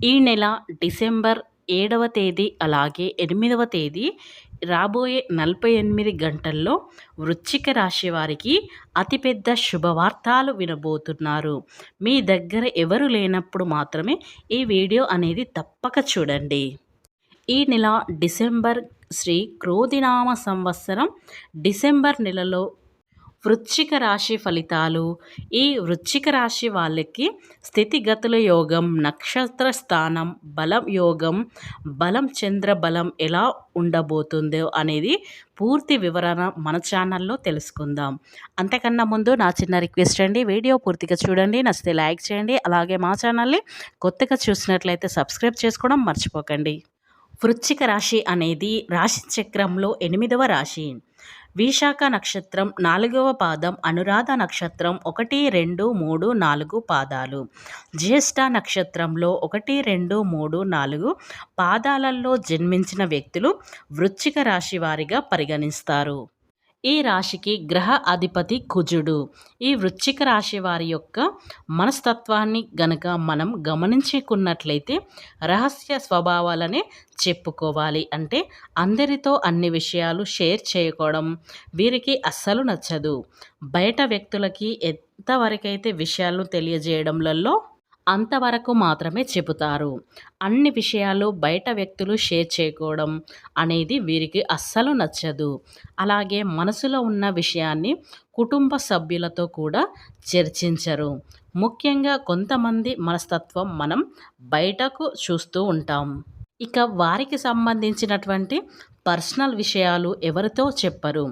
ఈ నెల డిసెంబర్ 7వ తేదీ అలాగే 8వ తేదీ రాబోయే 48 గంటల్లో వృశ్చిక రాశి వారికి అతిపెద్ద శుభవార్తలు వినబోతున్నారు. మీ దగ్గర ఎవరు లేనప్పుడు మాత్రమే ఈ వీడియో అనేది తప్పక చూడండి. ఈ నెల డిసెంబర్ శ్రీ క్రోధినామ సంవత్సరం డిసెంబర్ నెలలో వృశ్చిక రాశి ఫలితాలు. ఈ వృశ్చిక రాశి వాళ్ళకి స్థితిగతుల యోగం, నక్షత్ర స్థానం, బలం యోగం, బలం చంద్ర బలం ఎలా ఉండబోతుందో అనేది పూర్తి వివరణ మన ఛానల్లో తెలుసుకుందాం. అంతకన్నా ముందు నా చిన్న రిక్వెస్ట్ అండి, వీడియో పూర్తిగా చూడండి, నచ్చితే లైక్ చేయండి, అలాగే మా ఛానల్ని కొత్తగా చూసినట్లయితే సబ్స్క్రైబ్ చేసుకోవడం మర్చిపోకండి. వృశ్చిక రాశి అనేది రాశి చక్రంలో 8వ రాశి. విశాఖ నక్షత్రం 4వ పాదం, అనురాధ నక్షత్రం 1, 2, 3, 4 పాదాలు, జ్యేష్ఠ నక్షత్రంలో 1, 2, 3, 4 పాదాలలో జన్మించిన వ్యక్తులు వృశ్చిక రాశి వారిగా పరిగణిస్తారు. ఈ రాశికి గ్రహ అధిపతి కుజుడు. ఈ వృశ్చిక రాశి వారి యొక్క మనస్తత్వాన్ని గనక మనం గమనించుకున్నట్లయితే రహస్య స్వభావాలనే చెప్పుకోవాలి. అంటే అందరితో అన్ని విషయాలు షేర్ చేయడం వీరికి అస్సలు నచ్చదు. బయట వ్యక్తులకి ఎంతవరకైతే విషయాలు తెలియజేయడంలో అంతవరకు మాత్రమే చెబుతారు. అన్ని విషయాలు బయట వ్యక్తులు షేర్ చేసుకోవడం అనేది వీరికి అస్సలు నచ్చదు. అలాగే మనసులో ఉన్న విషయాన్ని కుటుంబ సభ్యులతో కూడా చర్చించరు. ముఖ్యంగా కొంతమంది మనస్తత్వం మనం బయటకు చూస్తూ ఉంటాం. ఇక వారికి సంబంధించినటువంటి పర్సనల్ విషయాలు ఎవరితో చెప్పరు.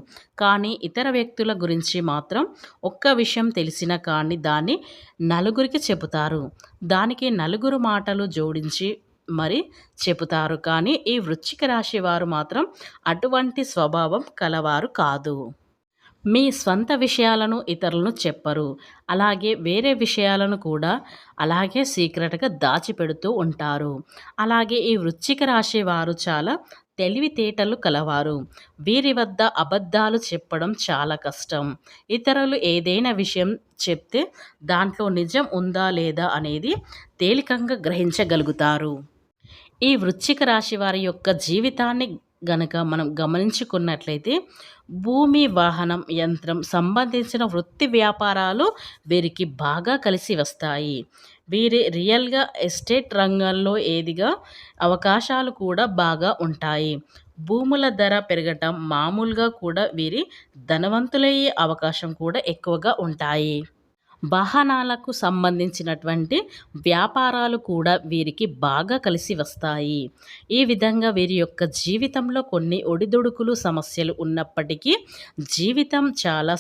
కానీ ఇతర వ్యక్తుల గురించి మాత్రం ఒక్క విషయం తెలిసినా కానీ దాన్ని నలుగురికి చెబుతారు. దానికి నలుగురు మాటలు జోడించి మరి చెబుతారు. కానీ ఈ వృశ్చిక రాశి వారు మాత్రం అటువంటి స్వభావం కలవారు కాదు. మీ స్వంత విషయాలను ఇతరులను చెప్పరు. అలాగే వేరే విషయాలను కూడా అలాగే సీక్రెట్గా దాచిపెడుతూ ఉంటారు. అలాగే ఈ వృశ్చిక రాశి వారు చాలా తెలివితేటలు కలవారు. వీరి వద్ద అబద్ధాలు చెప్పడం చాలా కష్టం. ఇతరులు ఏదైనా విషయం చెప్తే దాంట్లో నిజం ఉందా లేదా అనేది తేలికంగా గ్రహించగలుగుతారు. ఈ వృశ్చిక రాశి వారి యొక్క జీవితాన్ని గనక మనం గమనించుకున్నట్లయితే భూమి, వాహనం, యంత్రం సంబంధించిన వృత్తి వ్యాపారాలు వీరికి బాగా కలిసి వస్తాయి. వీరి రియల్గా ఎస్టేట్ రంగంలో ఏదిగా అవకాశాలు కూడా బాగా ఉంటాయి. భూముల ధర పెరగటం మామూలుగా కూడా వీరి ధనవంతులయ్యే అవకాశం కూడా ఎక్కువగా ఉంటాయి. వాహనాలకు సంబంధించినటువంటి వ్యాపారాలు కూడా వీరికి బాగా కలిసి వస్తాయి. ఈ విధంగా వీరి యొక్క జీవితంలో కొన్ని ఒడిదుడుకులు సమస్యలు ఉన్నప్పటికీ జీవితం చాలా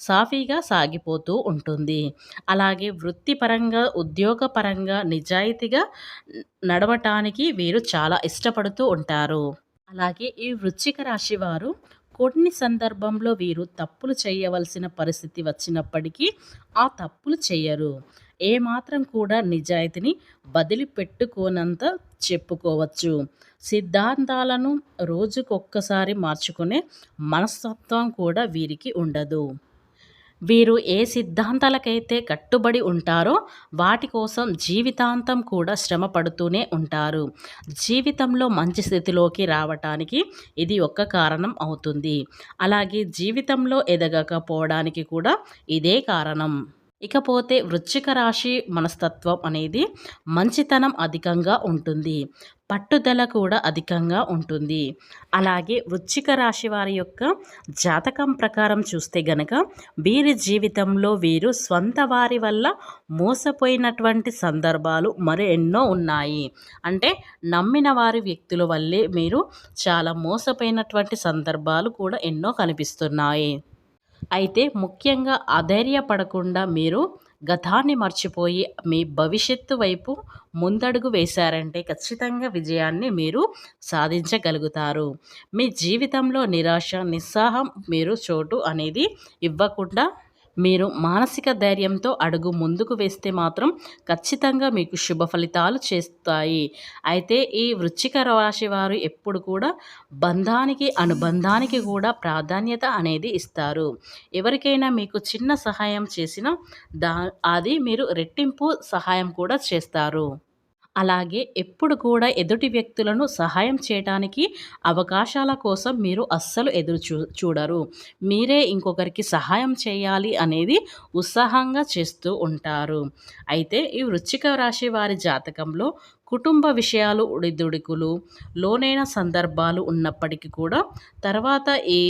సాఫీగా సాగిపోతూ ఉంటుంది. అలాగే వృత్తిపరంగా, ఉద్యోగపరంగా నిజాయితీగా నడవటానికి వీరు చాలా ఇష్టపడుతూ ఉంటారు. అలాగే ఈ వృశ్చిక రాశి వారు కొన్ని సందర్భంలో వీరు తప్పులు చేయవలసిన పరిస్థితి వచ్చినప్పటికీ ఆ తప్పులు చేయరు. ఏమాత్రం కూడా నిజాయితీని వదిలిపెట్టుకోనంత చెప్పుకోవచ్చు. సిద్ధాంతాలను రోజుకొక్కసారి మార్చుకునే మనస్తత్వం కూడా వీరికి ఉండదు. వీరు ఏ సిద్ధాంతాలకైతే కట్టుబడి ఉంటారో వాటి కోసం జీవితాంతం కూడా శ్రమ పడుతూనే ఉంటారు. జీవితంలో మంచి స్థితిలోకి రావటానికి ఇది ఒక కారణం అవుతుంది. అలాగే జీవితంలో ఎదగకపోవడానికి కూడా ఇదే కారణం. ఇకపోతే వృశ్చిక రాశి మనస్తత్వం అనేది మంచితనం అధికంగా ఉంటుంది. పట్టుదల కూడా అధికంగా ఉంటుంది. అలాగే వృశ్చిక రాశి వారి యొక్క జాతకం ప్రకారం చూస్తే గనక వీరి జీవితంలో వీరు స్వంత వారి వల్ల మోసపోయినటువంటి సందర్భాలు మరి ఎన్నో ఉన్నాయి. అంటే నమ్మిన వారి వ్యక్తుల వల్లే మీరు చాలా మోసపోయినటువంటి సందర్భాలు కూడా ఎన్నో కనిపిస్తున్నాయి. అయితే ముఖ్యంగా అధైర్యపడకుండా మీరు గతాన్ని మర్చిపోయి మీ భవిష్యత్తు వైపు ముందడుగు వేశారంటే ఖచ్చితంగా విజయాన్ని మీరు సాధించగలుగుతారు. మీ జీవితంలో నిరాశ, నిస్సహాయం మీరు చోటు అనేది ఇవ్వకుండా మీరు మానసిక ధైర్యంతో అడుగు ముందుకు వేస్తే మాత్రం ఖచ్చితంగా మీకు శుభ ఫలితాలు చేస్తాయి. అయితే ఈ వృశ్చిక రాశి వారు ఎప్పుడు కూడా బంధానికి, అనుబంధానికి కూడా ప్రాధాన్యత అనేది ఇస్తారు. ఎవరికైనా మీకు చిన్న సహాయం చేసినా అది మీరు రెట్టింపు సహాయం కూడా చేస్తారు. అలాగే ఎప్పుడు కూడా ఎదుటి వ్యక్తులను సహాయం చేయటానికి అవకాశాల కోసం మీరు అస్సలు ఎదురు చూడరు. మీరే ఇంకొకరికి సహాయం చేయాలి అనేది ఉత్సాహంగా చేస్తూ ఉంటారు. అయితే ఈ వృశ్చిక రాశి వారి జాతకంలో కుటుంబ విషయాలు ఒడిదుడుకులు లోనైన సందర్భాలు ఉన్నప్పటికీ కూడా తర్వాత ఈ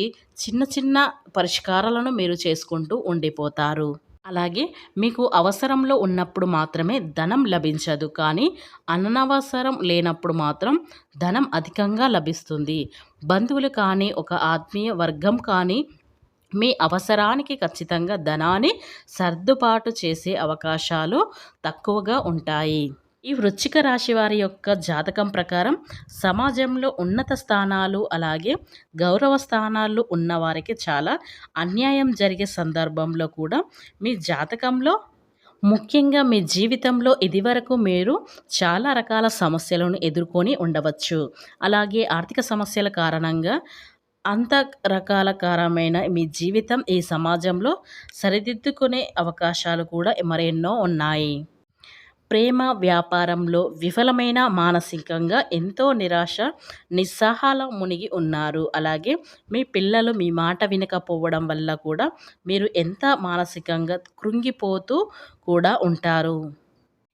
చిన్న చిన్న పరిష్కారాలను మీరు చేసుకుంటూ ఉండిపోతారు. అలాగే మీకు అవసరంలో ఉన్నప్పుడు మాత్రమే ధనం లభించదు. కానీ అనవసరం లేనప్పుడు మాత్రం ధనం అధికంగా లభిస్తుంది. బంధువులు కానీ, ఒక ఆత్మీయ వర్గం కానీ మీ అవసరానికి ఖచ్చితంగా ధనాన్ని సర్దుబాటు చేసే అవకాశాలు తక్కువగా ఉంటాయి. ఈ వృశ్చిక రాశి వారి యొక్క జాతకం ప్రకారం సమాజంలో ఉన్నత స్థానాలు అలాగే గౌరవ స్థానాలు ఉన్నవారికి చాలా అన్యాయం జరిగే సందర్భంలో కూడా మీ జాతకంలో ముఖ్యంగా మీ జీవితంలో ఇదివరకు మీరు చాలా రకాల సమస్యలను ఎదుర్కొని ఉండవచ్చు. అలాగే ఆర్థిక సమస్యల కారణంగా అంత రకాల కారమైన మీ జీవితం ఈ సమాజంలో సరిదిద్దుకునే అవకాశాలు కూడా మరెన్నో ఉన్నాయి. ప్రేమ వ్యాపారంలో విఫలమైన మానసికంగా ఎంతో నిరాశ నిస్సహాలో మునిగి ఉన్నారు. అలాగే మీ పిల్లలు మీ మాట వినకపోవడం వల్ల కూడా మీరు ఎంత మానసికంగా కృంగిపోతూ కూడా ఉంటారు.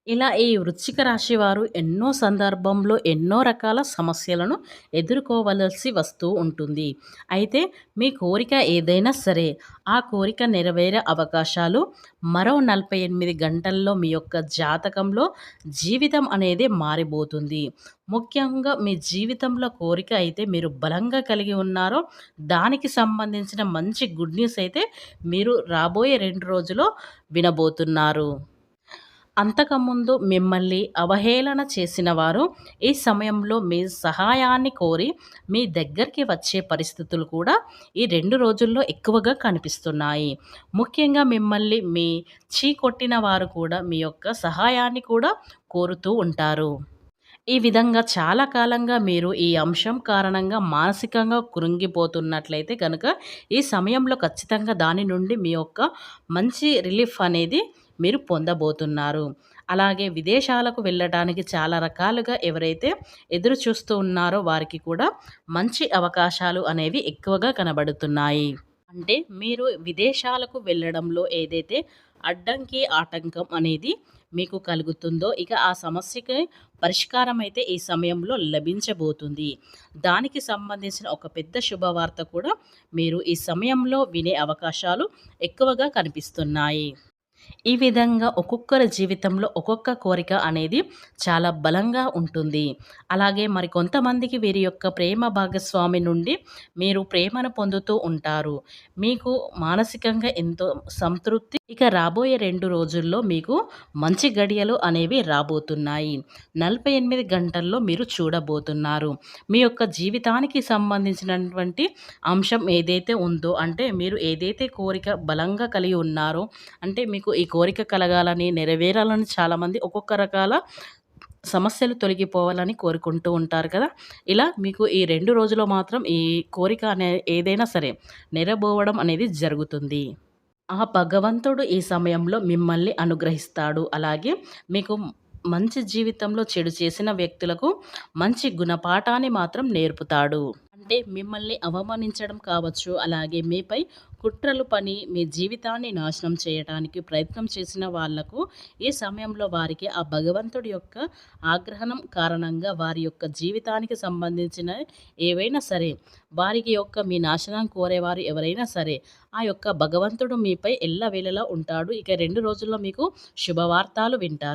ఇలా ఈ వృశ్చిక రాశి వారు ఎన్నో సందర్భంలో ఎన్నో రకాల సమస్యలను ఎదుర్కోవలసి వస్తూ ఉంటుంది. అయితే మీ కోరిక ఏదైనా సరే ఆ కోరిక నెరవేరే అవకాశాలు మరో 48 గంటల్లో మీ యొక్క జాతకంలో జీవితం అనేది మారిపోతుంది. ముఖ్యంగా మీ జీవితంలో కోరిక అయితే మీరు బలంగా కలిగి ఉన్నారో దానికి సంబంధించిన మంచి గుడ్ న్యూస్ అయితే మీరు రాబోయే 2 రోజుల్లో వినబోతున్నారు. అంతకుముందు మిమ్మల్ని అవహేళన చేసిన వారు ఈ సమయంలో మీ సహాయాన్ని కోరి మీ దగ్గరికి వచ్చే పరిస్థితులు కూడా ఈ 2 రోజుల్లో ఎక్కువగా కనిపిస్తున్నాయి. ముఖ్యంగా మిమ్మల్ని చీకొట్టిన వారు కూడా మీ యొక్క సహాయాన్ని కూడా కోరుతూ ఉంటారు. ఈ విధంగా చాలా కాలంగా మీరు ఈ అంశం కారణంగా మానసికంగా కృంగిపోతున్నట్లయితే కనుక ఈ సమయంలో ఖచ్చితంగా దాని నుండి మీ యొక్క మంచి రిలీఫ్ అనేది మీరు పొందబోతున్నారు. అలాగే విదేశాలకు వెళ్ళడానికి చాలా రకాలుగా ఎవరైతే ఎదురు చూస్తూ ఉన్నారో వారికి కూడా మంచి అవకాశాలు అనేవి ఎక్కువగా కనబడుతున్నాయి. అంటే మీరు విదేశాలకు వెళ్ళడంలో ఏదైతే అడ్డంకి, ఆటంకం అనేది మీకు కలుగుతుందో ఇక ఆ సమస్యకి పరిష్కారం అయితే ఈ సమయంలో లభించబోతుంది. దానికి సంబంధించిన ఒక పెద్ద శుభవార్త కూడా మీరు ఈ సమయంలో వినే అవకాశాలు ఎక్కువగా కనిపిస్తున్నాయి. ఈ విధంగా ఒక్కొక్కరి జీవితంలో ఒక్కొక్క కోరిక అనేది చాలా బలంగా ఉంటుంది. అలాగే మరి కొంతమందికి వీరి యొక్క ప్రేమ భాగస్వామి నుండి మీరు ప్రేమను పొందుతూ ఉంటారు. మీకు మానసికంగా ఎంతో సంతృప్తి ఇక రాబోయే 2 రోజుల్లో మీకు మంచి గడియలు అనేవి రాబోతున్నాయి. 48 గంటల్లో మీరు చూడబోతున్నారు. మీ యొక్క జీవితానికి సంబంధించినటువంటి అంశం ఏదైతే ఉందో అంటే మీరు ఏదైతే కోరిక బలంగా కలిగి ఉన్నారో అంటే మీకు ఈ కోరిక కలగాలని, నెరవేరాలని చాలామంది ఒక్కొక్క రకాల సమస్యలు తొలగిపోవాలని కోరుకుంటూ ఉంటారు కదా! ఇలా మీకు ఈ 2 రోజుల్లో మాత్రం ఈ కోరిక ఏదైనా సరే నెరబోవడం అనేది జరుగుతుంది. ఆ భగవంతుడు ఈ సమయంలో మిమ్మల్ని అనుగ్రహిస్తాడు. అలాగే మీకు మంచి జీవితంలో చెడు చేసిన వ్యక్తులకు మంచి గుణపాఠాన్ని మాత్రం నేర్పుతాడు. అంటే మిమ్మల్ని అవమానించడం కావచ్చు, అలాగే మీపై కుట్రలు పని మీ జీవితాన్ని నాశనం చేయడానికి ప్రయత్నం చేసిన వాళ్లకు ఈ సమయంలో వారికి ఆ భగవంతుడి యొక్క ఆగ్రహణం కారణంగా వారి యొక్క జీవితానికి సంబంధించిన ఏవైనా సరే వారికి యొక్క మీ నాశనం కోరేవారు ఎవరైనా సరే ఆ యొక్క భగవంతుడు మీపై ఎల్లవేళలా ఉంటాడు. ఇక 2 రోజుల్లో మీకు శుభవార్తలు వింటారు.